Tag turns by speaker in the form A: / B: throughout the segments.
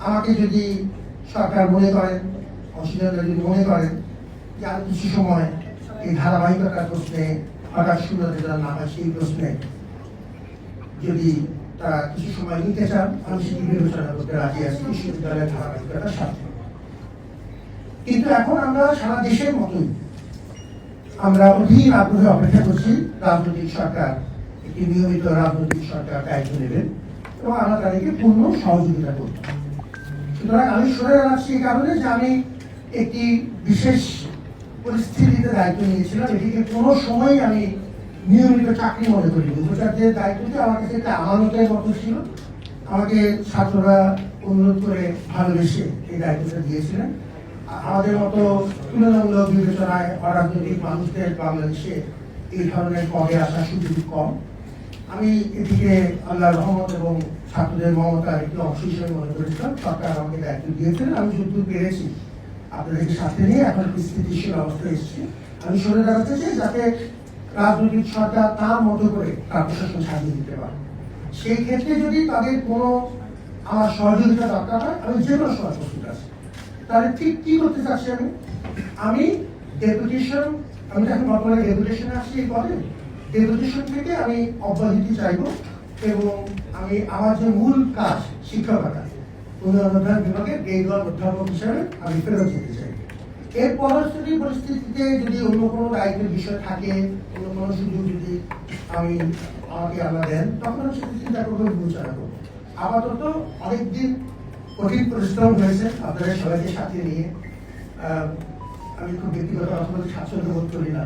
A: আমাকে যদি সরকার মনে করেন, অংশীদাররা যদি মনে করেন যে আর কিছু সময় এই ধারাবাহিকতার প্রশ্নে হঠাৎ শূন্যতা না হয়, সেই প্রশ্নে যদি তারা কিছু সময় নিতে চান, আমি সেটি বিবেচনা করতে রাজি আছি বিশ্ববিদ্যালয়ের ধারাবাহিকতার সাথে। কিন্তু এখন আমরা সারা দেশের মতোই আমরা অধীর আগ্রহে অপেক্ষা করছি রাজনৈতিক সরকার একটি নিয়মিত রাজনৈতিক সরকার দায়িত্ব নেবেন এবং আমরা তাদেরকে পূর্ণ সহযোগিতা করব। সুতরাং আমি সরে রাখছি এই কারণে যে আমি একটি বিশেষ পরিস্থিতিতে দায়িত্ব নিয়েছিলাম। এটিকে কোনো সময় আমি নিয়মিত চাকরি মনে করি। উপচার্যের দায়িত্বটি আমার কাছে একটা আমানতের মতো ছিল। আমাকে ছাত্ররা অনুরোধ করে ভালোবেসে এই দায়িত্বটা দিয়েছিলেন। আমাদের মতো তুলনামূলক বিবেচনায় অরাজনৈতিক মানুষদের বাংলাদেশে এই ধরনের পদে আসা সুযোগ কম। আমি এটিকে আল্লাহর রহমত এবং ছাত্রদের মমতার একটি অংশ হিসেবে মনে করেছিলাম। সরকার আমাকে দায়িত্ব দিয়েছেন, আমি যতদূর পেরেছি আপনাদেরকে সাথে নিয়ে এখন একটি স্থিতিশীল অবস্থায় এসেছি। আমি সরে দাঁড়াতে চাই যাতে রাজনৈতিক সরকার তার মতো করে তার প্রশাসন সাজিয়ে দিতে পারে। সেই ক্ষেত্রে যদি তাদের কোনো আমার সহযোগিতা দরকার হয়, আমি যে কোনো সময় প্রস্তুত আছি। তাহলে ঠিক কি করতে চাচ্ছি আমি ডেপুটেশন, আমি এখন বর্তমানে ডেপুটেশনে আসছি এই পদে, ডেপুটেশন থেকে আমি অব্যাহতি চাইব এবং আমি আমার যে মূল কাজ শিক্ষকতা উন্নয়ন বিভাগের গ্রেড-1 অধ্যাপক হিসাবে আমি ফেরত যেতে চাই। এর পরবর্তী পরিস্থিতিতে যদি অন্য কোনো দায়িত্বের বিষয় থাকে, অন্য কোনো সুযোগ যদি আমাকে আল্লাহ দেন, তখন আমি সেটা চিন্তা করবো, বিবেচনা করবো। আপাতত অনেকদিন কঠিন পরিশ্রম হয়েছে আপনাদের সবাইকে সাথে নিয়ে। আমি খুব ব্যক্তিগত অর্থনৈতিক স্বাচ্ছন্দ্য বোধ করি না।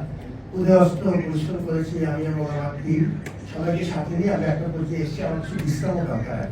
A: উদয়স্ত পরিশ্রম করেছি আমি এবং আমার টিম, সবাইকে সাথে নিয়ে আমি একটা পর্যায়ে এসেছি। আমার কিছু বিশ্রামও দরকার।